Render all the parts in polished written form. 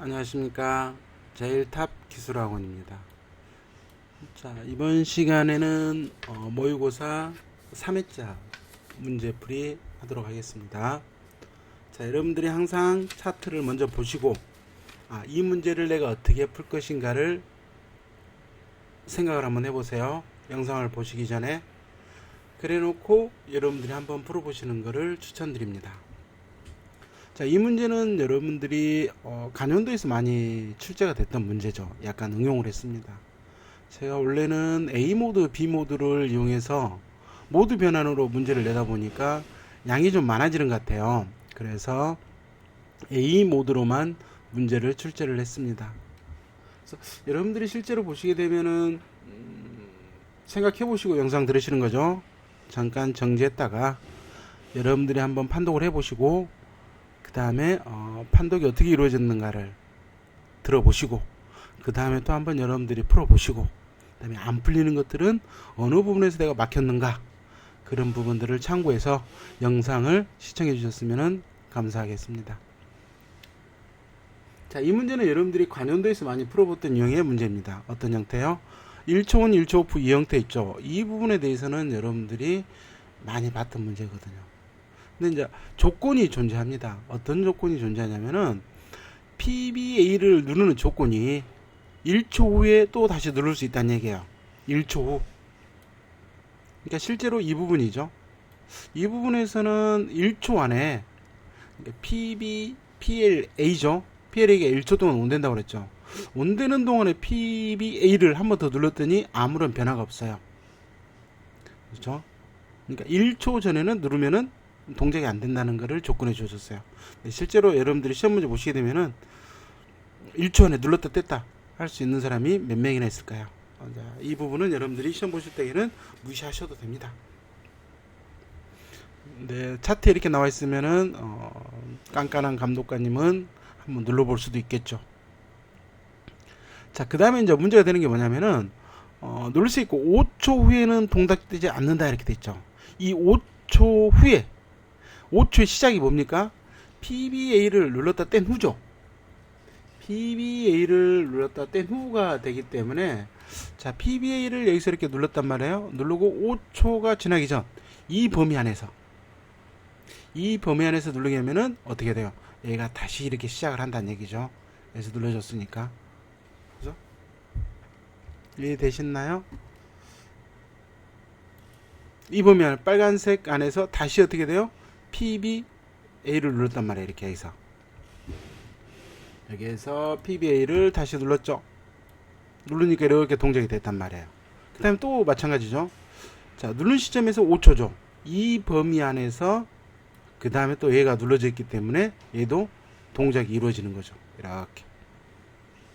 안녕하십니까. 제일탑 기술학원입니다. 자, 이번 시간에는 모의고사 3회차 문제풀이 하도록 하겠습니다. 자, 여러분들이 항상 차트를 먼저 보시고 이 문제를 내가 어떻게 풀 것인가를 생각을 한번 해보세요. 영상을 보시기 전에. 그래 놓고 여러분들이 한번 풀어보시는 것을 추천드립니다. 자, 이 문제는 여러분들이 간현도에서 많이 출제가 됐던 문제죠. 약간 응용을 했습니다. 제가 원래는 A모드, B모드를 이용해서 모드 변환으로 문제를 내다 보니까 양이 좀 많아지는 것 같아요. 그래서 A모드로만 문제를 출제를 했습니다. 그래서 여러분들이 실제로 보시게 되면은 생각해 보시고 영상 들으시는 거죠. 잠깐 정지했다가 여러분들이 한번 판독을 해 보시고 그 다음에 판독이 어떻게 이루어졌는가를 들어보시고 그 다음에 또 한번 여러분들이 풀어보시고 그 다음에 안 풀리는 것들은 어느 부분에서 내가 막혔는가 그런 부분들을 참고해서 영상을 시청해 주셨으면 감사하겠습니다. 자, 이 문제는 여러분들이 관연도에서 많이 풀어봤던 유형의 문제입니다. 어떤 형태요? 1초원, 1초오프 이 형태 있죠. 이 부분에 대해서는 여러분들이 많이 봤던 문제거든요. 근데 이제 조건이 존재합니다. 어떤 조건이 존재하냐면은 PBA를 누르는 조건이 1초 후에 또 다시 누를 수 있다는 얘기예요. 1초 후. 그러니까 실제로 이 부분이죠. 이 부분에서는 1초 안에 PLA죠. PLA가 1초 동안 온된다고 그랬죠. 온되는 동안에 PBA를 한 번 더 눌렀더니 아무런 변화가 없어요. 그렇죠? 그러니까 1초 전에는 누르면은 동작이 안 된다는 것을 조건해 주셨어요. 실제로 여러분들이 시험 문제 보시게 되면은 1초 안에 눌렀다 뗐다 할 수 있는 사람이 몇 명이나 있을까요? 이 부분은 여러분들이 시험 보실 때에는 무시하셔도 됩니다. 네, 차트에 이렇게 나와 있으면은 깐깐한 감독관님은 한번 눌러볼 수도 있겠죠. 자, 그 다음에 이제 문제가 되는 게 뭐냐면은 누를 수 있고 5초 후에는 동작되지 않는다 이렇게 돼 있죠. 이 5초 후에 5초의 시작이 뭡니까? PBA를 눌렀다 뗀 후죠. PBA를 눌렀다 뗀 후가 되기 때문에 자, PBA를 여기서 이렇게 눌렀단 말이에요. 누르고 5초가 지나기 전 이 범위 안에서 누르게 하면은 어떻게 돼요? 얘가 다시 이렇게 시작을 한다는 얘기죠. 그래서 눌러줬으니까. 그죠? 이해되셨나요? 이 범위 안에 빨간색 안에서 다시 어떻게 돼요? PBA를 눌렀단 말이에요. 이렇게 해서 여기에서 PBA를 다시 눌렀죠. 누르니까 이렇게 동작이 됐단 말이에요. 그 다음에 또 마찬가지죠. 자, 누른 시점에서 5초죠. 이 범위 안에서 그 다음에 또 얘가 눌러져 있기 때문에 얘도 동작이 이루어지는 거죠. 이렇게.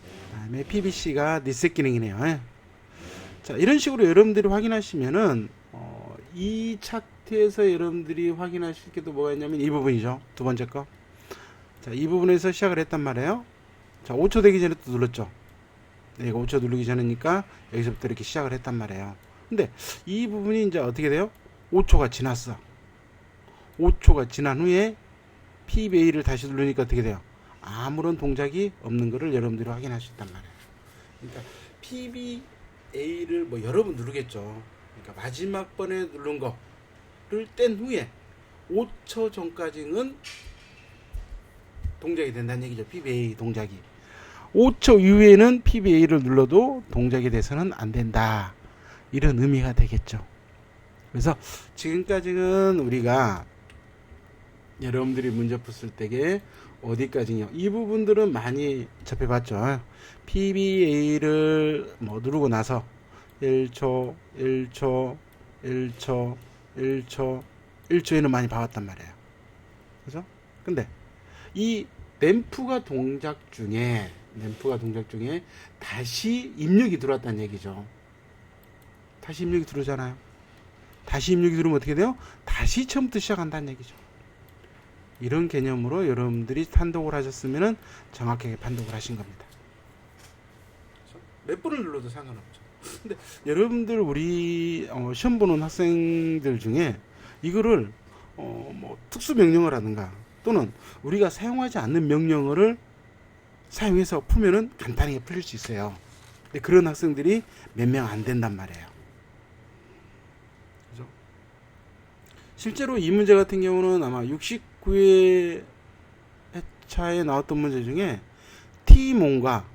그 다음에 PBC가 리셋 기능이네요. 자, 이런 식으로 여러분들이 확인하시면은 이 차트에서 여러분들이 확인하실 게 또 뭐가 있냐면 이 부분이죠. 두 번째 거. 자, 이 부분에서 시작을 했단 말이에요. 자, 5초 되기 전에 또 눌렀죠. 얘가 5초 누르기 전이니까 여기서부터 이렇게 시작을 했단 말이에요. 근데 이 부분이 이제 어떻게 돼요? 5초가 지났어. 5초가 지난 후에 PBA를 다시 누르니까 어떻게 돼요? 아무런 동작이 없는 것을 여러분들이 확인할 수 있단 말이에요. 그러니까 PBA를 뭐 여러 번 누르겠죠. 그러니까 마지막 번에 누른 거를 뗀 후에 5초 전까지는 동작이 된다는 얘기죠. PBA 동작이. 5초 이후에는 PBA를 눌러도 동작이 돼서는 안 된다. 이런 의미가 되겠죠. 그래서 지금까지는 우리가 여러분들이 문제 풀 때에 어디까지요? 이 부분들은 많이 접해봤죠. PBA를 뭐 누르고 나서 1초, 1초, 1초, 1초, 1초에는 많이 봐왔단 말이에요. 그죠? 근데 이 램프가 동작 중에 다시 입력이 들어왔다는 얘기죠. 다시 입력이 들어오잖아요. 다시 입력이 들어오면 어떻게 돼요? 다시 처음부터 시작한다는 얘기죠. 이런 개념으로 여러분들이 판독을 하셨으면 정확하게 판독을 하신 겁니다. 몇 번을 눌러도 상관없죠. 근데 여러분들 우리 시험 보는 학생들 중에 이거를 뭐 특수 명령어라든가 또는 우리가 사용하지 않는 명령어를 사용해서 풀면은 간단하게 풀릴 수 있어요. 근데 그런 학생들이 몇 명 안 된단 말이에요. 그죠? 실제로 이 문제 같은 경우는 아마 69회 차에 나왔던 문제 중에 T몬과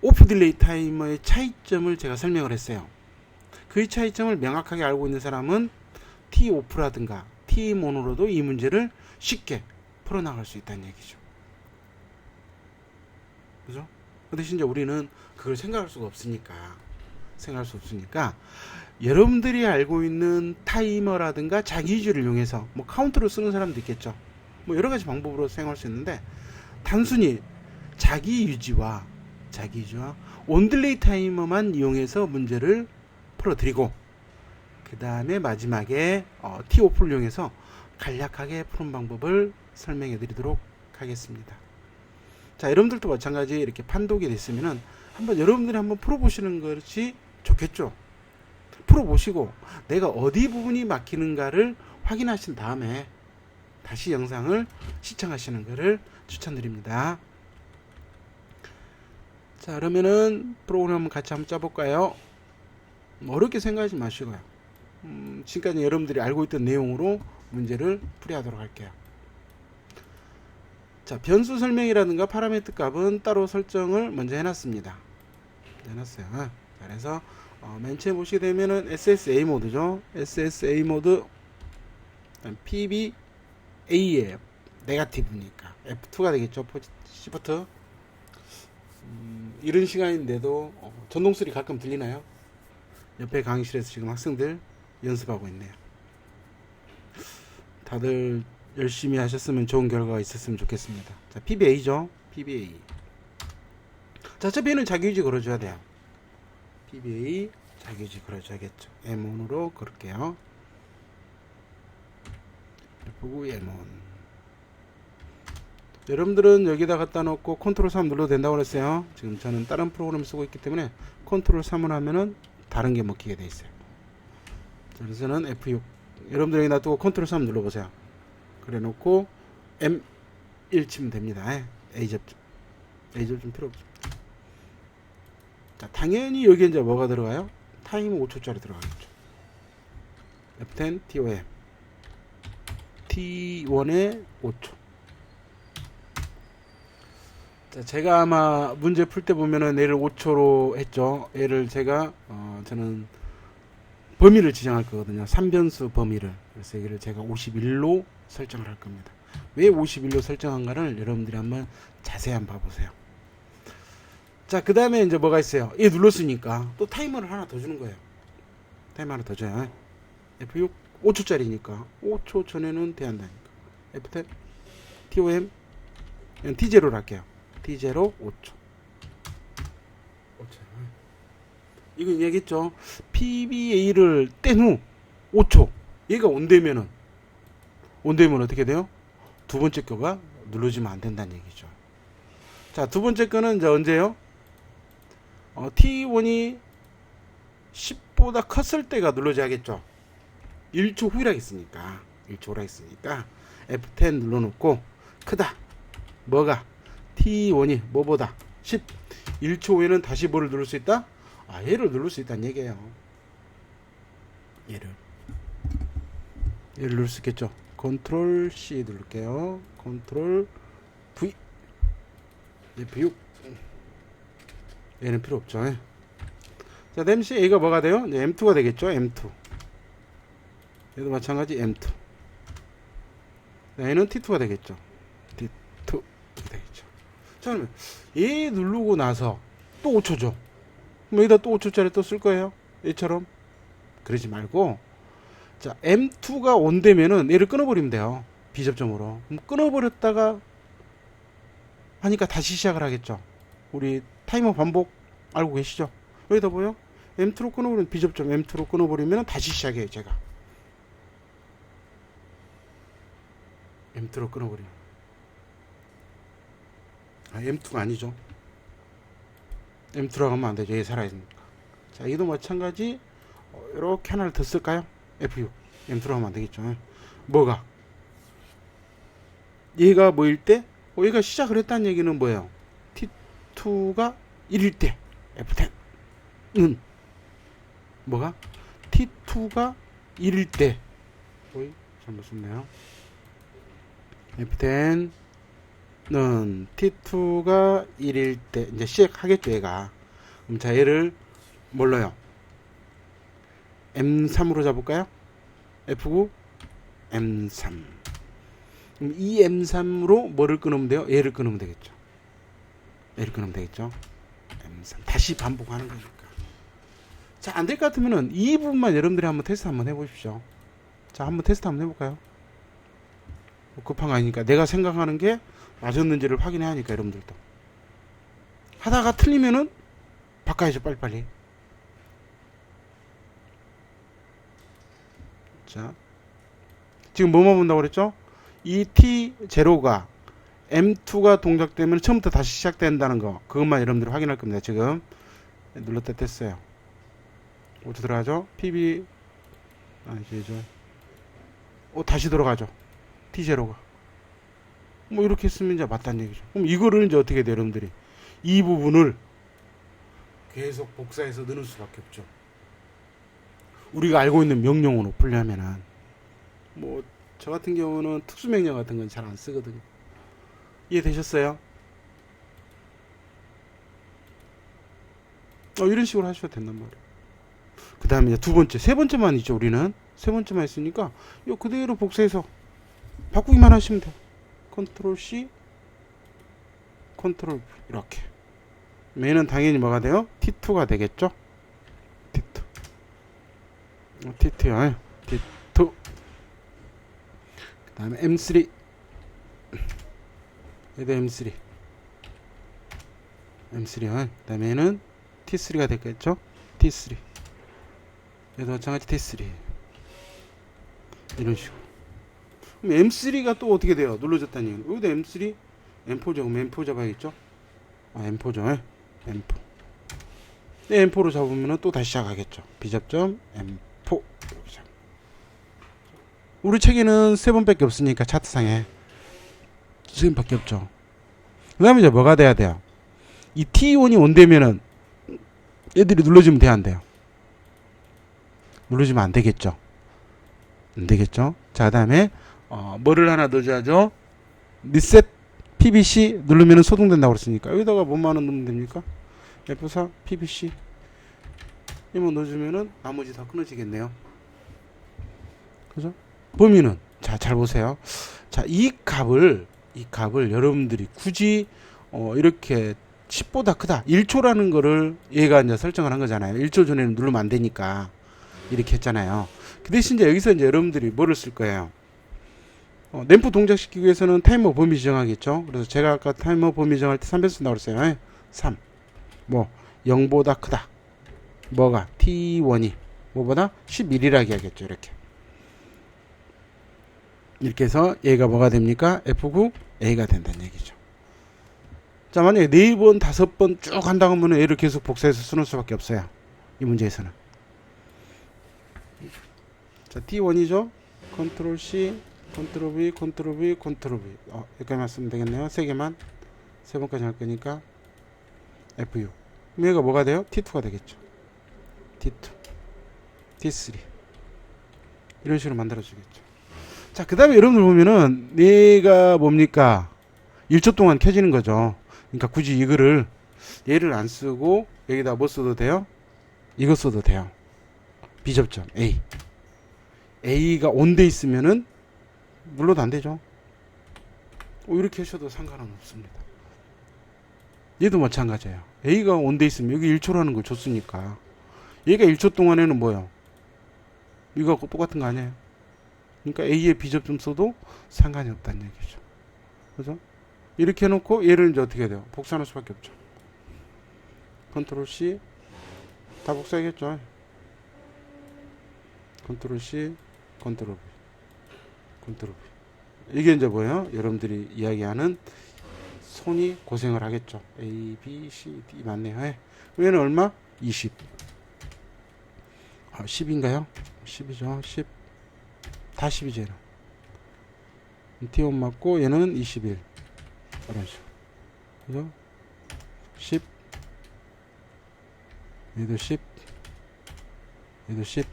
오프 딜레이 타이머의 차이점을 제가 설명을 했어요. 그 차이점을 명확하게 알고 있는 사람은 T 오프라든가 T몬으로도 이 문제를 쉽게 풀어나갈 수 있다는 얘기죠. 그죠? 그 대신 이제 우리는 그걸 생각할 수가 없으니까 여러분들이 알고 있는 타이머라든가 자기주를 이용해서 뭐 카운트를 쓰는 사람도 있겠죠. 뭐 여러 가지 방법으로 사용할 수 있는데 단순히 자기유지와 온딜레이 타이머만 이용해서 문제를 풀어드리고 그 다음에 마지막에 T-오프를 이용해서 간략하게 푸는 방법을 설명해 드리도록 하겠습니다. 자, 여러분들도 마찬가지 이렇게 판독이 됐으면은 여러분들이 한번 풀어보시는 것이 좋겠죠. 풀어보시고 내가 어디 부분이 막히는가를 확인하신 다음에 다시 영상을 시청하시는 것을 추천드립니다. 자, 그러면은 프로그램 한번 같이 한번 짜볼까요? 어렵게 생각하지 마시고요. 지금까지 여러분들이 알고 있던 내용으로 문제를 풀이하도록 할게요. 자, 변수 설명이라든가 파라미터 값은 따로 설정을 먼저 해놨습니다. 해놨어요. 그래서 맨 처음에 보시게 되면은 SSA 모드죠. SSA 모드 PBA예요. 네거티브니까 F2가 되겠죠. 시프트. 이런 시간인데도 전동 소리 가끔 들리나요? 옆에 강의실에서 지금 학생들 연습하고 있네요. 다들 열심히 하셨으면 좋은 결과가 있었으면 좋겠습니다. 자, PBA죠. PBA. 자, 어차피는 자기유지 걸어줘야 돼요. PBA 자기유지 걸어줘야겠죠. M1으로 걸을게요. F9 M1. 여러분들은 여기다 갖다 놓고 컨트롤 3 눌러도 된다고 그랬어요. 지금 저는 다른 프로그램 쓰고 있기 때문에 컨트롤 3을 하면은 다른 게 먹히게 돼 있어요. 그래서는 F6. 여러분들 여기 놔두고 컨트롤 3 눌러보세요. 그래 놓고 M1 치면 됩니다. A접점 필요 없죠. 자, 당연히 여기 이제 뭐가 들어가요? 타임 5초짜리 들어가겠죠. F10 TOM T1에 5초. 자, 제가 아마 문제 풀 때 보면은 얘를 5초로 했죠. 얘를 제가 저는 범위를 지정할 거거든요. 3변수 범위를. 그래서 여기를 제가 51로 설정을 할 겁니다. 왜 51로 설정한가를 여러분들이 한번 자세히 한번 봐보세요. 자, 그 다음에 이제 뭐가 있어요? 얘 눌렀으니까 또 타이머를 하나 더 주는 거예요. 타이머 하나 더 줘요. F6 5초짜리니까 5초 전에는 돼야 한다니까. F10 TOM T0로 할게요. T0 5초. 이건 얘기했죠. PBA를 뗀 후 5초. 얘가 온되면은 어떻게 돼요? 두 번째 거가 눌러지면 안 된다는 얘기죠. 자, 두 번째 거는 이제 언제요? T1이 10보다 컸을 때가 눌러져야겠죠. 1초 후라 했으니까. F10 눌러놓고 크다. 뭐가? T1이 뭐보다 10. 1초 후에는 다시 뭐를 누를 수 있다? 얘를 누를 수 있다는 얘기예요. 얘를 누를 수 있겠죠. 컨트롤 C 누를게요. 컨트롤 V. F6. 얘는 필요 없죠. 자, 댐시 A가 뭐가 돼요? M2가 되겠죠. M2. 얘도 마찬가지 M2. 얘는 T2가 되겠죠. T2 이렇게 되겠죠. 자, 그러면 얘 누르고 나서 또 5초죠. 그럼 여기다 또 5초짜리 또 쓸 거예요. 얘처럼. 그러지 말고, 자, M2가 온되면은 얘를 끊어버리면 돼요. B접점으로. 그럼 끊어버렸다가 하니까 다시 시작을 하겠죠. 우리 타이머 반복 알고 계시죠? 여기다 보여? M2로 끊어버리면 B접점 M2로 끊어버리면 다시 시작해요. 제가 M2로 끊어버리면 M2가 아니죠. M2라고 하면 안 되죠. 얘 살아있으니까. 자, 얘도 마찬가지. 이렇게 하나를 더 쓸까요? F6. M2라고 하면 안 되겠죠. 뭐가? 얘가 뭐일 때? 얘가 시작을 했다는 얘기는 뭐예요? T2가 1일 때 F10은 뭐가? T2가 1일 때 오이 잘못 썼네요. F10는 T2가 1일 때 이제 시작하겠죠 얘가. 그럼 자 얘를 뭘로요? M3으로 잡을까요? F9 M3. 그럼 이 M3으로 뭐를 끊으면 돼요? 얘를 끊으면 되겠죠. 얘를 끊으면 되겠죠. M3 다시 반복하는 거니까. 자, 안 될 것 같으면은 이 부분만 여러분들이 한번 테스트 한번 해보십시오. 자, 한번 테스트 한번 해볼까요? 급한 거 아니니까 내가 생각하는 게 맞았는지를 확인해야 하니까 여러분들도. 하다가 틀리면은 바꿔야죠 빨리빨리. 자, 지금 뭐만 본다고 그랬죠? 이 T0가 M2가 동작되면 처음부터 다시 시작된다는 거, 그것만 여러분들이 확인할 겁니다. 지금 눌렀다 뗐어요. 5초 들어가죠? PB 다시 들어가죠. T0가 뭐 이렇게 했으면 이제 맞다는 얘기죠. 그럼 이거를 이제 어떻게 돼요 여러분들이? 이 부분을 계속 복사해서 넣을 수밖에 없죠. 우리가 알고 있는 명령어로 풀려면은 뭐 저 같은 경우는 특수명령 같은 건 잘 안 쓰거든요. 이해되셨어요? 이런 식으로 하셔도 된단 말이에요. 그 다음에 이제 두 번째, 세 번째만 있죠. 우리는 세 번째만 있으니까 요 그대로 복사해서 바꾸기만 하시면 돼요. 컨트롤 C, 컨트롤 V 이렇게. 얘는 당연히 뭐가 돼요? T2가 되겠죠? T2. T2요. T2. 그 다음에 M3. 얘도 M3. M3요. 그 다음에 얘는 T3가 되겠죠? T3. 얘도 마찬가지 T3. 이런 식으로. 그럼 M3가 또 어떻게 돼요? 눌러졌다는 얘기는. 여기도 M3, M4죠. 그럼 M4 잡아야겠죠? M4죠. M4. 네, M4로 잡으면 또 다시 시작하겠죠. 비접점 M4. 우리 책에는 세 번밖에 없으니까 차트상에 세 번밖에 없죠. 그 다음에 이제 뭐가 돼야 돼요? 이 T1이 온되면은 얘들이 눌러주면 돼야 안 돼요? 눌러주면 안 되겠죠. 안 되겠죠. 자, 그 다음에 뭐를 하나 넣어줘야죠. 리셋 PBC 누르면 소동된다고 그랬으니까 여기다가 뭐만 넣으면 됩니까? F4 PBC 이거 넣어주면은 나머지 다 끊어지겠네요. 그죠? 범위는 자, 잘 보세요. 자, 이 값을 여러분들이 굳이 이렇게 10보다 크다 1초라는 거를 얘가 이제 설정을 한 거잖아요. 1초 전에는 누르면 안 되니까 이렇게 했잖아요. 그 대신 이제 여기서 이제 여러분들이 뭐를 쓸 거예요? 램프 동작시키기 위해서는 타이머 범위 지정하겠죠. 그래서 제가 아까 타이머 범위 지정할 때 3배 쓴다고 그랬어요. 3. 뭐 0보다 크다. 뭐가 T1이 뭐보다 11이라고 하겠죠. 이렇게 해서 얘가 뭐가 됩니까? F9 A가 된다는 얘기죠. 자, 만약에 4번, 5번 쭉 한다고 하면 얘를 계속 복사해서 쓰는 수밖에 없어요. 이 문제에서는. 자, T1이죠. 컨트롤 C, 컨트롤 V, 컨트롤 V, 컨트롤 V. 여기까지만 쓰면 되겠네요. 3개만. 3번까지 할 거니까 F6. 그럼 얘가 뭐가 돼요? T2가 되겠죠. T2, T3. 이런 식으로 만들어주겠죠. 자, 그 다음에 여러분들 보면은 얘가 뭡니까? 1초 동안 켜지는 거죠. 그러니까 굳이 이거를 얘를 안 쓰고 여기다 뭐 써도 돼요? 이거 써도 돼요. 비접점 A. A가 온돼 있으면은 눌러도 안 되죠. 이렇게 하셔도 상관은 없습니다. 얘도 마찬가지예요. A가 온돼 있으면 여기 1초라는 걸 줬으니까 얘가 1초 동안에는 뭐예요? 이거하고 똑같은 거 아니에요? 그러니까 A의 비접점 써도 상관이 없다는 얘기죠. 그죠? 이렇게 해놓고 얘를 이제 어떻게 해야 돼요? 복사할 수밖에 없죠. 컨트롤 C 다 복사하겠죠. 컨트롤 C, 컨트롤 V, 컨트롤 V. 이게 이제 뭐예요? 여러분들이 이야기하는 손이 고생을 하겠죠. A, B, C, D 맞네요. 얘는 얼마? 20. 10인가요? 10이죠. 10. 다 10이죠. 얘는. T1 맞고 얘는 21. 이런 식으로. 그죠? 10, 얘도 10, 얘도 10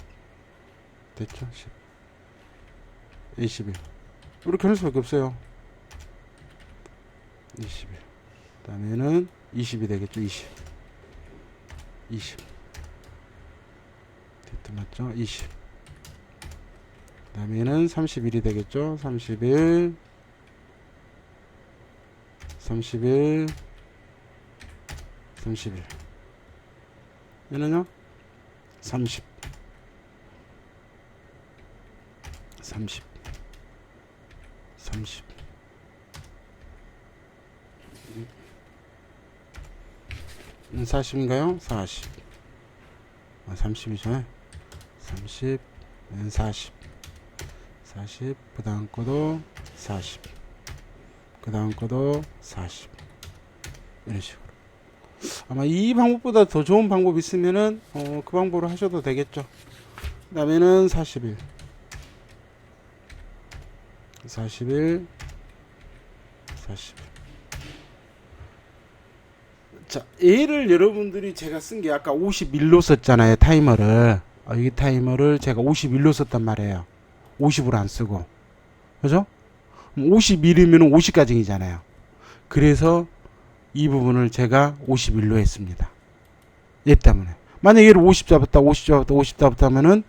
됐죠? 10, 21 이렇게 할 수밖에 없어요. 21 그 다음에는 20이 되겠죠. 20 됐죠? 맞죠? 20 그 다음에는 31이 되겠죠. 31 얘는요 30 40인가요? 40 30이죠. 30 40 그 다음 거도 40 그 다음 거도 40 이런 식으로. 아마 이 방법보다 더 좋은 방법 있으면은 그 방법으로 하셔도 되겠죠. 그 다음에는 41 자, 얘를 여러분들이 제가 쓴 게 아까 51로 썼잖아요. 타이머를. 이 타이머를 제가 51로 썼단 말이에요. 50으로 안 쓰고. 그죠? 51이면 50까지이잖아요. 그래서 이 부분을 제가 51로 했습니다. 얘 때문에. 만약 얘를 50 잡았다, 50 잡았다 하면은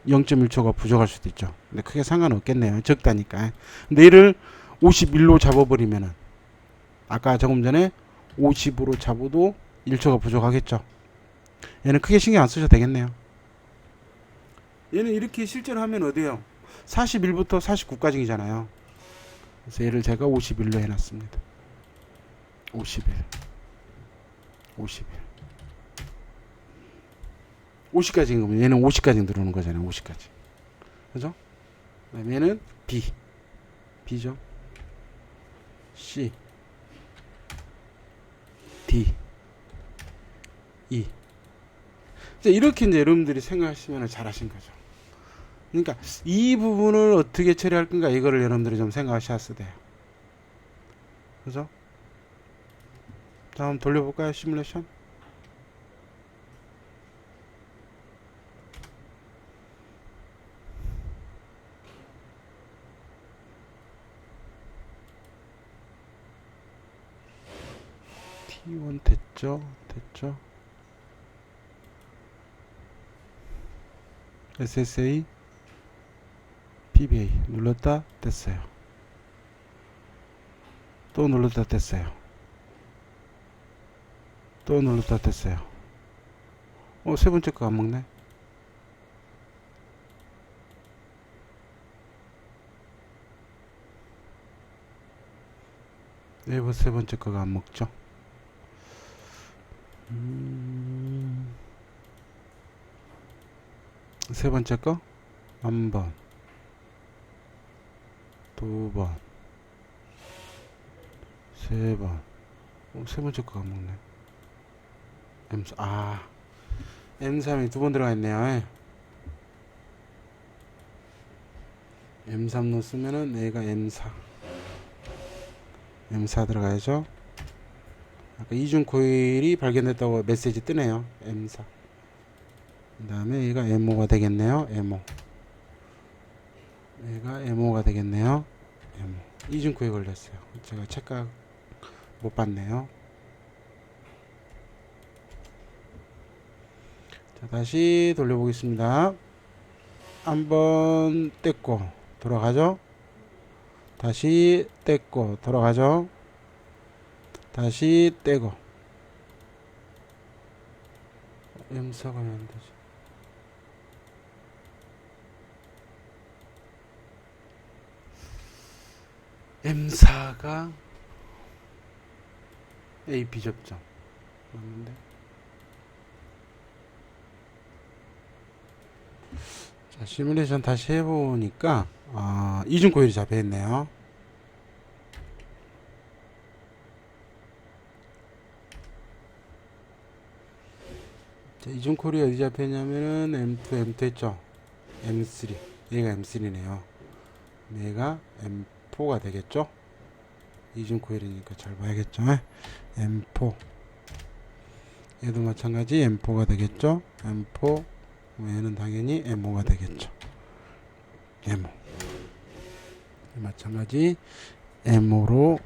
0.1초가 부족할 수도 있죠. 근데 크게 상관없겠네요. 적다니까. 근데 얘를 51로 잡아버리면은 아까 조금 전에 50으로 잡아도 1초가 부족하겠죠. 얘는 크게 신경 안 쓰셔도 되겠네요. 얘는 이렇게 실제로 하면 어디에요? 41부터 49까지잖아요. 그래서 얘를 제가 51로 해놨습니다. 50까지인 거면 얘는 50까지 들어오는 거잖아요. 50까지. 그죠? 그다음에 얘는 B죠. C, D, E. 이렇게 이제 여러분들이 생각하시면 잘하신 거죠. 그러니까 이 부분을 어떻게 처리할 건가 이거를 여러분들이 좀 생각하셔야 돼요. 그죠? 자, 한번 돌려볼까요? 시뮬레이션. T1 됐죠? SSA PBA 눌렀다 됐어요. 또 눌렀다 됐어요. 또 눌렀다 됐어요. 세 번째 거 안 먹네. 세 번째 거가 안 먹죠. 세 번째 거 한 번, 두 번, 세 번. 세 번째 거가 안 먹네. M3이 두 번 들어가 있네요. M3 넣었으면은 얘가 M4 들어가야죠. 아까 이중 코일이 발견됐다고 메시지 뜨네요. M4. 그 다음에 얘가 M5가 되겠네요. M5. 얘가 M5가 되겠네요. M5. 이중 코일 걸렸어요. 제가 착각 못 봤네요. 자, 다시 돌려보겠습니다. 한번 뗐고 돌아가죠. 다시 뗐고 돌아가죠. 다시 떼고. M4가 왜 안 되지? M4가 AP 접점 맞는데. 자, 시뮬레이션 다시 해보니까 이중 코일이 잡혀있네요. 자, 이중 코일이 어디 잡혀있냐면은 M2 했죠. M3 얘가 M3네요. 얘가 M4가 되겠죠. 이중 코일이니까 잘 봐야겠죠. M4 얘도 마찬가지 M4가 되겠죠. M4 얘는 당연히 M5가 되겠죠. M5 마찬가지 M5로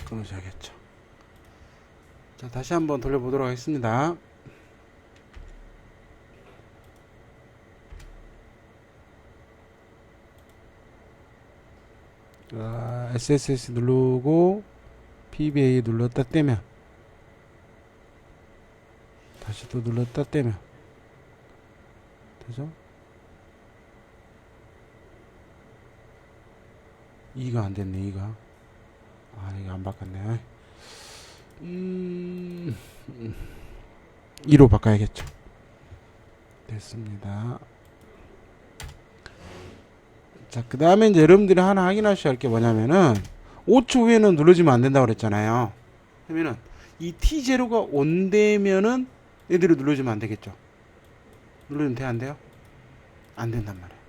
끊으셔야겠죠. 자, 다시 한번 돌려보도록 하겠습니다. SSS 누르고 PBA 눌렀다 떼면, 다시 또 눌렀다 떼면 되죠? 2가 안 됐네. 2가 이거 안 바꿨네. 2로 바꿔야겠죠. 됐습니다. 자, 그 다음에 이제 여러분들이 하나 확인하셔야 할 게 뭐냐면은 5초 후에는 눌러주면 안 된다고 그랬잖아요. 그러면은 이 T0가 온되면은 얘들이 눌러주면 안 되겠죠. 눌러주면 돼, 안 돼요? 안 된단 말이에요.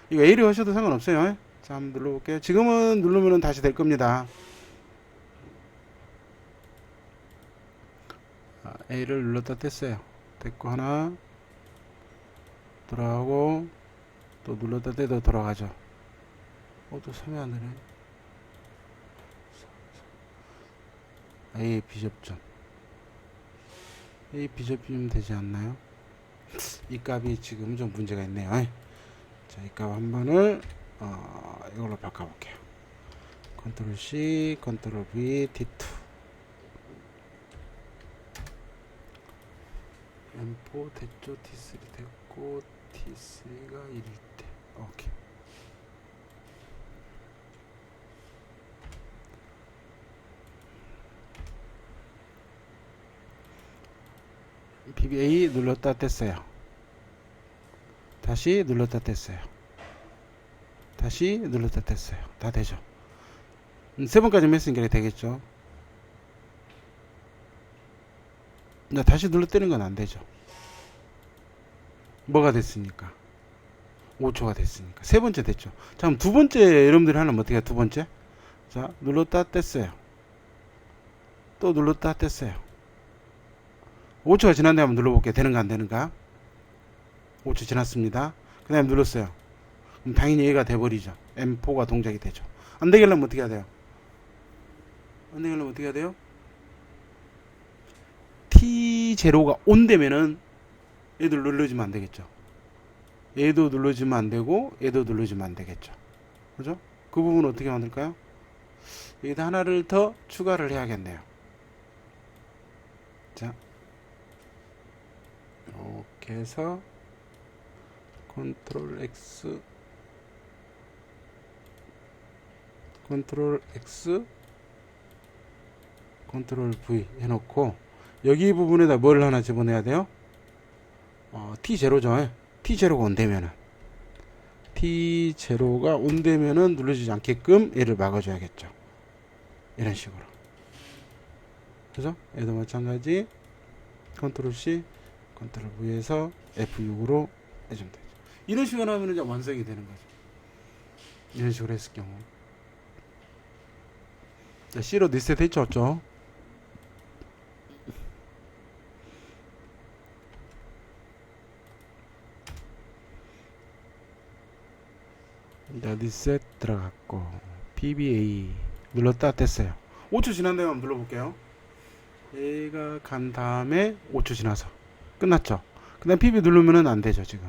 이거 A를 하셔도 상관없어요. 자, 한번 눌러볼게요. 지금은 누르면은 다시 될 겁니다. A를 눌렀다 뗐어요. 됐고, 하나 돌아가고, 또 눌렀다 떼도 돌아가죠. 또 3이 안 되네. A 비접점. A 비접점 되지 않나요? 이 값이 지금 좀 문제가 있네요. 자, 이 값 한 번을 이걸로 바꿔볼게요. 컨트롤 C, 컨트롤 V, T2. M4 됐죠? T3 됐고, T3가 1일 때. 오케이. PBA 눌렀다 뗐어요. 다시 눌렀다 뗐어요. 다시 눌렀다 뗐어요. 다 되죠. 3번까지 했으니까 되겠죠. 다시 눌러떼는 건 안 되죠. 뭐가 됐으니까? 5초가 됐으니까. 3번째 됐죠. 자, 그럼 2번째 여러분들이 하려면 어떻게 해요? 2번째. 자, 눌렀다 뗐어요. 또 눌렀다 뗐어요. 5초가 지난 다음에 눌러볼게요. 되는가 안 되는가? 5초 지났습니다. 그 다음에 눌렀어요. 그럼 당연히 얘가 돼버리죠. M4가 동작이 되죠. 안 되게 하려면 어떻게 해야 돼요? 안 되게 하려면 어떻게 해야 돼요? T0가 온되면은 얘들 눌러주면 안 되겠죠. 얘도 눌러주면 안 되고 얘도 눌러주면 안 되겠죠. 그죠? 그 부분 어떻게 만들까요? 여기다 하나를 더 추가를 해야겠네요. 자, 이렇게 해서 컨트롤 X, 컨트롤 X, 컨트롤 V 해놓고 여기 부분에다 뭘 하나 집어넣어야 돼요? T0죠. T0가 온되면은, T0가 온되면은 눌러주지 않게끔 얘를 막아줘야겠죠. 이런 식으로. 그죠? 얘도 마찬가지. 컨트롤 C, 컨트롤 V에서 F6으로 해주면 되죠. 이런 식으로 하면 이제 완성이 되는 거죠. 이런 식으로 했을 경우. 자, C로 리셋 해줬죠. 자, 리셋 들어갔고, PBA 눌렀다 뗐어요. 5초 지난 다음에 한번 눌러볼게요. 얘가 간 다음에 5초 지나서 끝났죠. 그 다음 PB 누르면은 안 되죠, 지금.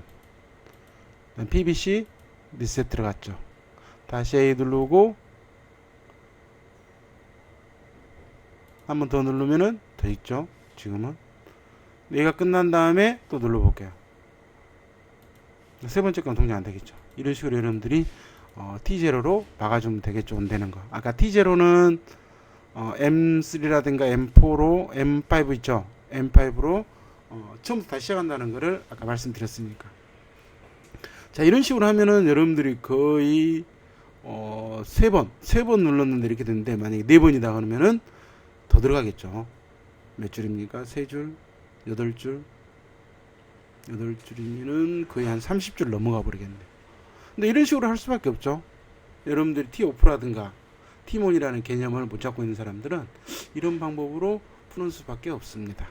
PBC 리셋 들어갔죠. 다시 A 누르고 한 번 더 누르면은 더 있죠. 지금은 얘가 끝난 다음에 또 눌러볼게요. 세 번째 건 동작 안 되겠죠. 이런 식으로 여러분들이 T0로 막아주면 되겠죠. 온되는 거. 아까 T0는 M3라든가 M4로 M5 있죠. M5로 처음부터 다시 시작한다는 거를 아까 말씀드렸으니까. 자, 이런 식으로 하면은 여러분들이 거의 세 번 눌렀는데 이렇게 되는데, 만약에 4번이다 그러면은 더 들어가겠죠. 몇 줄입니까? 3줄, 8줄, 8줄이면은 거의 한 30줄 넘어가 버리겠네. 근데 이런 식으로 할 수밖에 없죠. 여러분들이 T-오프라든가 T몬이라는 개념을 못 잡고 있는 사람들은 이런 방법으로 푸는 수밖에 없습니다.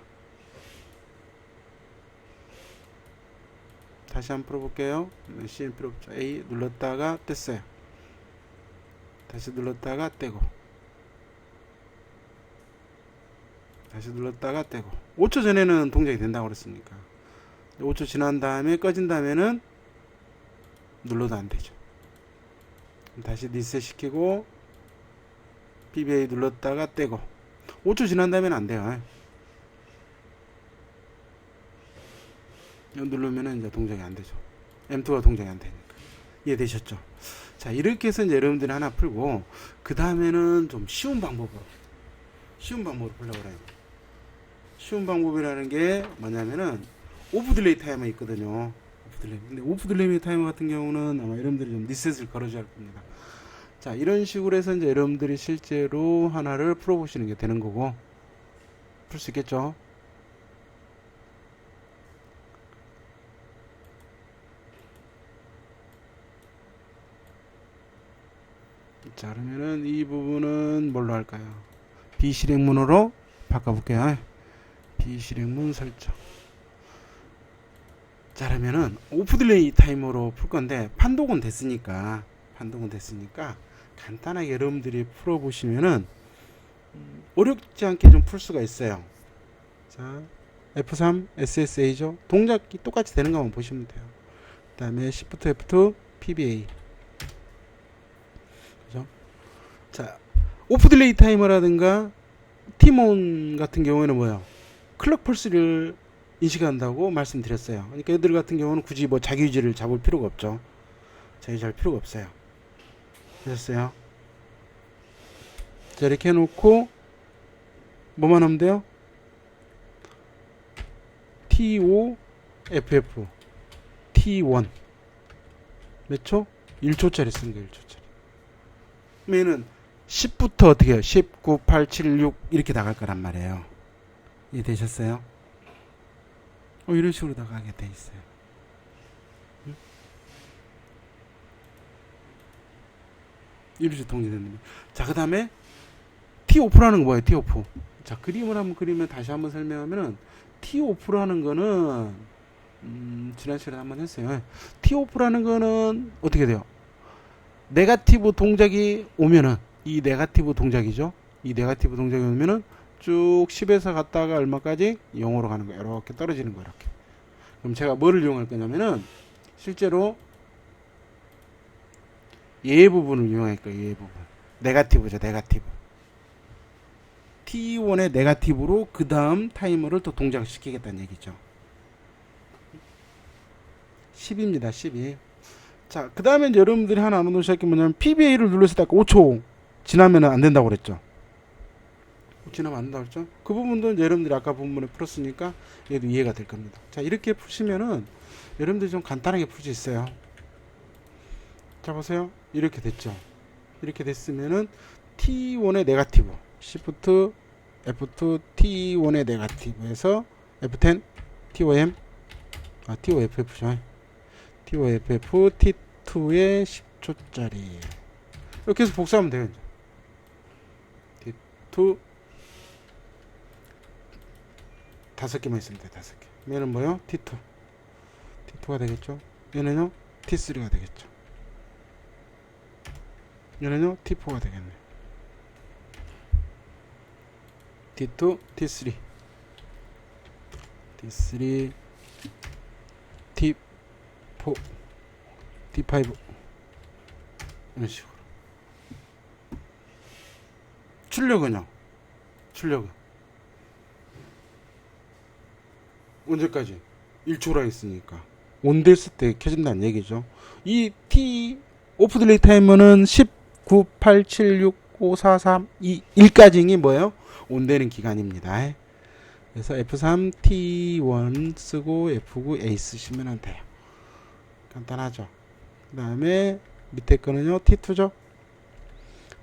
다시 한번 풀어볼게요. CMP로 A 눌렀다가 뗐어요. 다시 눌렀다가 떼고, 다시 눌렀다가 떼고. 5초 전에는 동작이 된다고 그랬으니까 5초 지난 다음에 꺼진 다음에는 눌러도 안 되죠. 다시 리셋 시키고 PBA 눌렀다가 떼고. 5초 지난 다음에는 안 돼요. 이거 누르면은 이제 동작이 안 되죠. M2가 동작이 안 되니까. 이해되셨죠? 자, 이렇게 해서 이제 여러분들이 하나 풀고, 그 다음에는 좀 쉬운 방법으로 풀려고 그래요. 쉬운 방법이라는 게 뭐냐면은, 오프 딜레이 타이머 있거든요. 오프 딜레이. 근데 오프 딜레이 타이머 같은 경우는 아마 여러분들이 좀 리셋을 걸어줘야 할 겁니다. 자, 이런 식으로 해서 이제 여러분들이 실제로 하나를 풀어보시는 게 되는 거고, 풀 수 있겠죠? 자, 그러면은 이 부분은 뭘로 할까요? 비실행문으로 바꿔볼게요. 비실행문 설정. 자, 그러면은 오프 딜레이 타이머로 풀 건데, 판독은 됐으니까 간단하게 여러분들이 풀어보시면은 어렵지 않게 좀 풀 수가 있어요. 자, F3 SSA죠. 동작이 똑같이 되는 것만 보시면 돼요. 그 다음에 Shift F2 PBA. 그죠? 자, 오프 딜레이 타이머라든가 티몬 같은 경우에는 뭐예요? 클럭 펄스를 인식한다고 말씀드렸어요. 그러니까 얘들 같은 경우는 굳이 뭐 자기유지를 잡을 필요가 없죠. 자기유지 할 필요가 없어요. 되셨어요? 자, 이렇게 해놓고 뭐만 하면 돼요? TOFF T1 몇 초? 1초짜리 쓴 거 1초짜리. 그러면은 10부터 어떻게 해요? 10, 9, 8, 7, 6 이렇게 나갈 거란 말이에요. 이해되셨어요? 이런 식으로 나가게 돼 있어요. 응? 이런 식으로 통제되는 거예요. 자, 그 다음에 T-OFF라는 거 뭐예요? T-OFF. 자, 그림을 한번 그리면 다시 한번 설명하면은 T-OFF라는 거는 지난 시간에 한번 했어요. T-OFF라는 거는 어떻게 돼요? 네거티브 동작이 오면은 이 네거티브 동작이죠. 이 네거티브 동작이 오면은 쭉 10에서 갔다가 얼마까지 0으로 가는 거예요. 이렇게 떨어지는 거예요. 이렇게. 그럼 제가 뭐를 이용할 거냐면은 실제로 얘 부분을 이용할 거예요. 얘 부분. 네거티브죠. 네거티브. T1의 네거티브로 그 다음 타이머를 또 동작시키겠다는 얘기죠. 10입니다. 12. 자, 그 다음에 이제 여러분들이 하나 알아놓으셔야 할 게 뭐냐면 PBA를 눌렀을 때 아까 5초 지나면 안 된다고 그랬죠. 지나면 안 된다고 그랬죠. 그 부분도 이제 여러분들이 아까 부분에 풀었으니까 얘도 이해가 될 겁니다. 자, 이렇게 푸시면은 여러분들이 좀 간단하게 풀 수 있어요. 자, 보세요. 이렇게 됐죠. 이렇게 됐으면은 T1의 네거티브 Shift F2 T1의 네거티브에서 F10 TOM TOFF죠. TOFF T2의 10초짜리 이렇게 해서 복사하면 돼요. T2 5개만 있으면 돼. 5개. 얘는 뭐요? T2가 되겠죠. 얘는요 T3가 되겠죠. 얘는요 T4가 되겠네. T2 T3 T3 T4 D5 이런 식으로. 출력은요? 출력은 언제까지? 1초라 했으니까 온 됐을 때 켜진다는 얘기죠. 이 T 오프 딜레이 타이머는 10, 9, 8, 7, 6, 5, 4, 3, 2, 1까지이 뭐예요? 온 되는 기간입니다. 그래서 F3 T1 쓰고 F9 A 쓰시면 돼요. 간단하죠. 그 다음에 밑에 거는요 T2죠.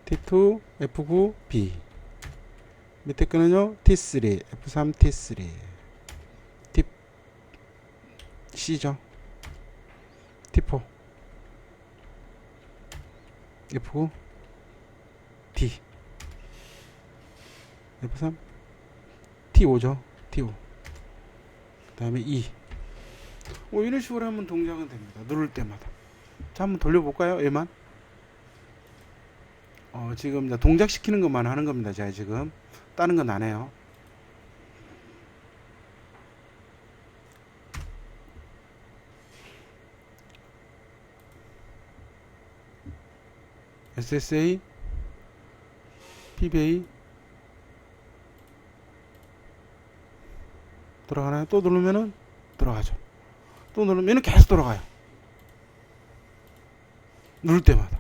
T2 F9 B. 밑에 거는요 T3 F3 T3 T C죠. T4 F9 D F3 T5죠. T5 그 다음에 E 이런 식으로 하면 동작은 됩니다. 누를 때마다. 자, 한번 돌려볼까요? 얘만. 지금 이제 동작 시키는 것만 하는 겁니다. 제가 지금 다른 건 안 해요. SSA, PBA 돌아가나요? 또 누르면은 돌아가죠. 또 누르면은 계속 돌아가요. 누를 때마다.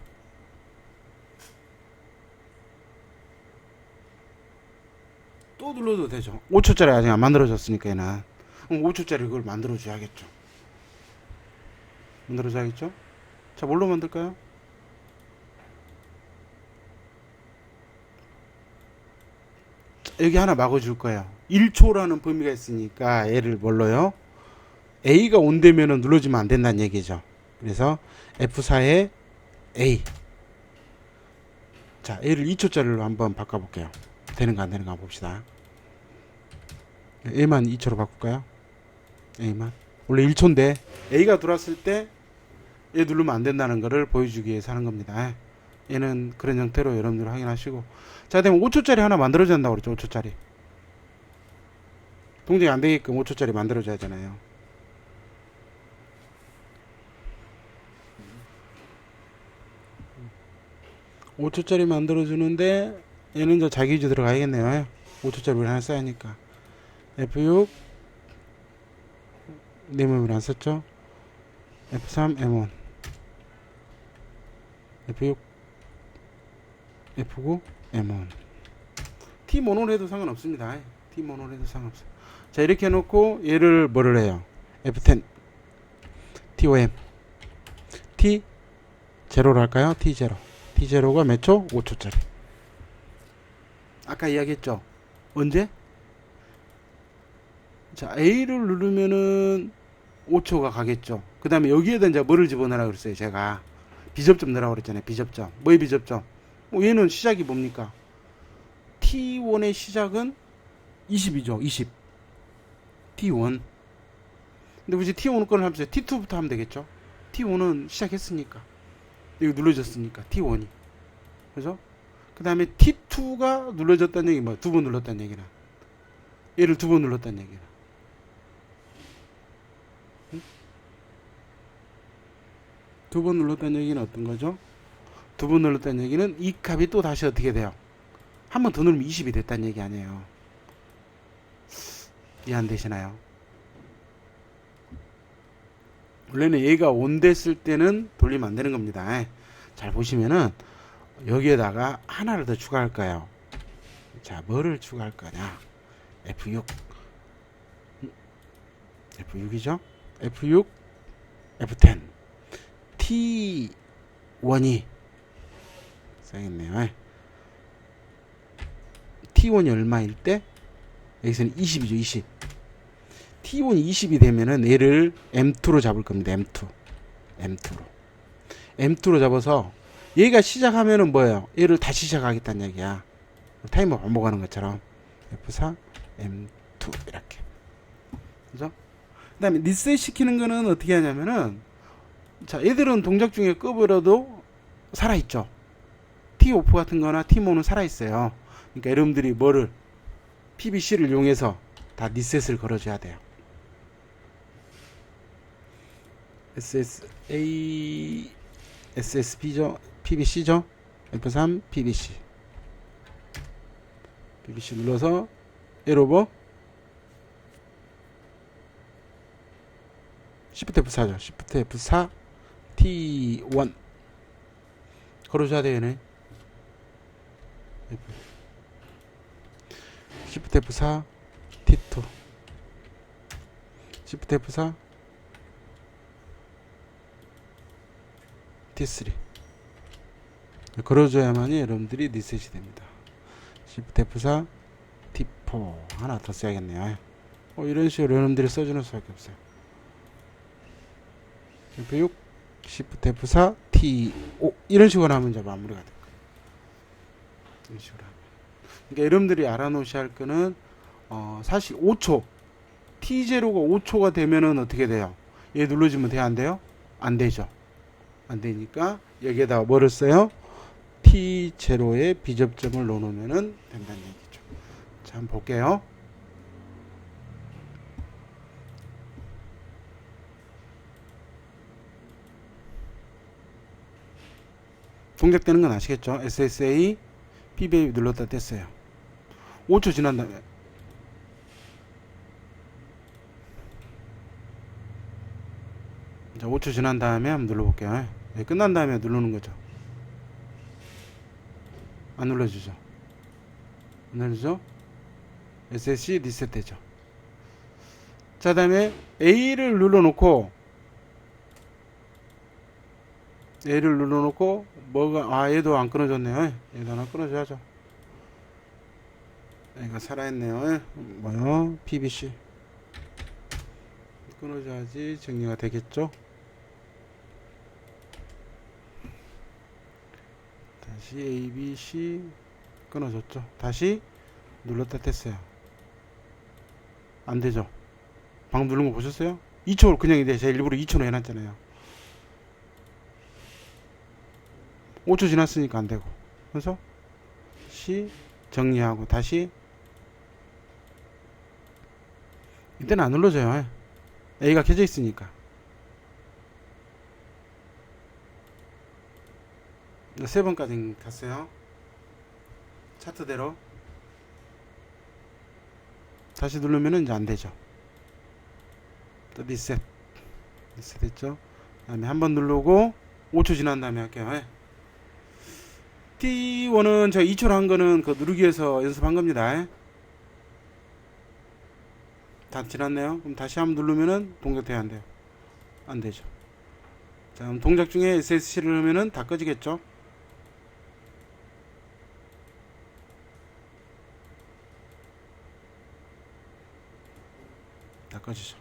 또 눌러도 되죠. 5초짜리 아직 안 만들어졌으니까 얘는 5초짜리 그걸 만들어줘야겠죠. 만들어줘야겠죠. 자, 뭘로 만들까요? 여기 하나 막아줄 거예요. 1초라는 범위가 있으니까 얘를 뭘로요? A가 온되면은 눌러주면 안 된다는 얘기죠. 그래서 F4에 A. 자, 얘를 2초짜리로 한번 바꿔볼게요. 되는가 안 되는가 봅시다. A만 2초로 바꿀까요? A만. 원래 1초인데 A가 들어왔을 때 얘 누르면 안 된다는 거를 보여주기 위해서 하는 겁니다. 얘는 그런 형태로 여러분들 확인하시고. 자, 그다음에 5초짜리 하나 만들어준다고 그랬죠. 5초짜리. 동작이 안 되게끔 5초짜리 만들어줘야 하잖아요. (5초짜리) 만들어주는데 얘는 이제 자기 위주 들어가야겠네요. 5초짜리 우리 하나 써야 하니까. F6 네모를 안 썼죠. F3 M1 F6 F9 M1 T 모노로 해도 상관없습니다. T 모노로 해도 상관없어요. 자, 이렇게 해놓고 얘를 뭐를 해요? F10 TOM T 제로로 할까요? T0 T0가 몇 초? 5초짜리. 아까 이야기했죠. 언제? 자, A를 누르면은 5초가 가겠죠. 그 다음에 여기에다 이제 뭐를 집어넣으라고 그랬어요. 제가 비접점 넣으라고 그랬잖아요. 비접점. 뭐의 비접점? 얘는 시작이 뭡니까? T1의 시작은 20이죠. 20. T1. 근데 굳이 T1 거를 하면서 T2부터 하면 되겠죠. T1은 시작했으니까. 여기 눌러졌으니까. T1이. 그죠? 그 다음에 T2가 눌러졌다는 얘기 뭐? 두 번 눌렀다는 얘기는. 얘를 두 번 눌렀다는 얘기는. 두 번 눌렀다는 얘기는 어떤 거죠? 두 번 눌렀다는 얘기는 이 값이 또 다시 어떻게 돼요? 한 번 더 누르면 20이 됐다는 얘기 아니에요. 이해 안 되시나요? 원래는 얘가 온 됐을 때는 돌리면 안 되는 겁니다. 잘 보시면은 여기에다가 하나를 더 추가할 거예요. 자, 뭐를 추가할 거냐? F6 F6이죠? F6 F10 T1이 써야겠네요. T1이 얼마일 때? 여기서는 20이죠. 20. T1이 20이 되면은 얘를 M2로 잡을 겁니다. M2로 잡아서 얘가 시작하면은 뭐예요? 얘를 다시 시작하겠다는 얘기야. 타이머 반복하는 것처럼. F4 M2 이렇게. 그죠? 그 다음에 리셋 시키는 거는 어떻게 하냐면은, 자, 얘들은 동작 중에 꺼버려도 살아있죠. T 오프 같은 거나 T 모는 살아있어요. 그러니까 여러분들이 뭐를, PBC를 이용해서 다 리셋을 걸어줘야 돼요. SSA, SSB죠. PBC죠. F3, PBC. PBC 눌러서, 에로버, Shift F4죠. Shift F4, T1. 걸어줘야 되네. Shift F4, T2. Shift F4, T3. 걸어줘야만이 여러분들이 리셋이 됩니다. Shift F4, T4. 하나 더 써야겠네요. 이런 식으로 여러분들이 써주는 수밖에 없어요. F6, Shift F4, T5. 이런 식으로 하면 이제 마무리가 될 거예요. 이런 식으로 하면. 그러니까 여러분들이 알아놓으셔야 할 거는, 사실 5초. T0가 5초가 되면은 어떻게 돼요? 얘 눌러주면 돼요? 안 돼요? 안 되죠. 안 되니까 여기에다가 뭐를 써요? T0에 비접점을 넣어놓으면 된다는 얘기죠. 자, 한번 볼게요. 동작되는 건 아시겠죠? SSA PBA 눌렀다 뗐어요. 5초 지난 다음에 자, 5초 지난 다음에 한번 눌러볼게요. 네, 끝난 다음에 누르는 거죠. 안 눌러주죠. 안 눌러주죠. SSC 리셋 되죠. 자, 다음에 A를 눌러놓고 뭐가 얘도 안 끊어졌네요. 얘도 하나 끊어줘야죠. 얘가 살아있네요. 뭐요? PBC 끊어줘야지 정리가 되겠죠. 다시 ABC 끊어졌죠. 다시 눌렀다 뗐어요. 안 되죠. 방금 누른 거 보셨어요? 2초 그냥 이제 제가 일부러 2초로 해놨잖아요. 5초 지났으니까 안 되고. 그래서 C 정리하고 다시 이때는 안 눌러져요. A가 켜져 있으니까. 세 번까지 갔어요. 차트대로. 다시 누르면 이제 안 되죠. 또 리셋 했죠. 다음에 한 번 누르고 5초 지난 다음에 할게요. T1은 제가 2초로 한 거는 그 누르기 위해서 연습한 겁니다. 다 지났네요. 그럼 다시 한번 누르면은 동작 돼야 안 돼요? 안 되죠. 자, 그럼 동작 중에 SSC를 넣으면은 다 꺼지겠죠? 다 꺼지죠.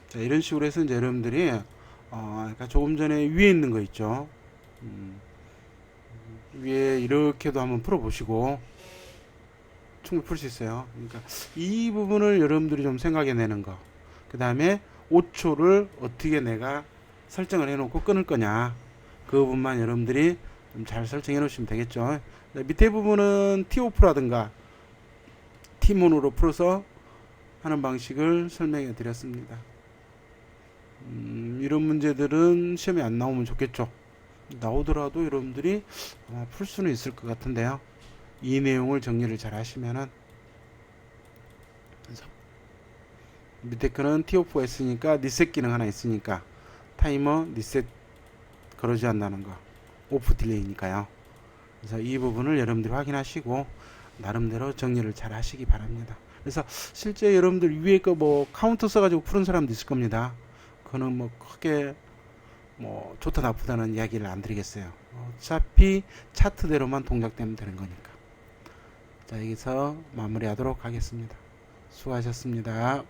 자, 이런 식으로 해서 이제 여러분들이 그러니까 조금 전에 위에 있는 거 있죠. 위에 이렇게도 한번 풀어보시고 충분히 풀 수 있어요. 그러니까 이 부분을 여러분들이 좀 생각해내는 거. 그 다음에 5초를 어떻게 내가 설정을 해놓고 끊을 거냐. 그 부분만 여러분들이 좀 잘 설정해 놓으시면 되겠죠. 밑에 부분은 T-OFF라든가 T-MON으로 풀어서 하는 방식을 설명해 드렸습니다. 이런 문제들은 시험에 안 나오면 좋겠죠. 나오더라도 여러분들이 아마 풀 수는 있을 것 같은데요. 이 내용을 정리를 잘 하시면은. 그래서 밑에 거는 T-OFF가 있으니까 리셋 기능 하나 있으니까 타이머 리셋 걸어줘야 한다는 거. 오프 딜레이니까요. 그래서 이 부분을 여러분들이 확인하시고 나름대로 정리를 잘 하시기 바랍니다. 그래서 실제 여러분들 위에 거 뭐 카운터 써가지고 푸는 사람도 있을 겁니다. 그거는 뭐 크게 뭐 좋다 나쁘다는 이야기를 안 드리겠어요. 어차피 차트대로만 동작되면 되는 거니까. 자, 여기서 마무리하도록 하겠습니다. 수고하셨습니다.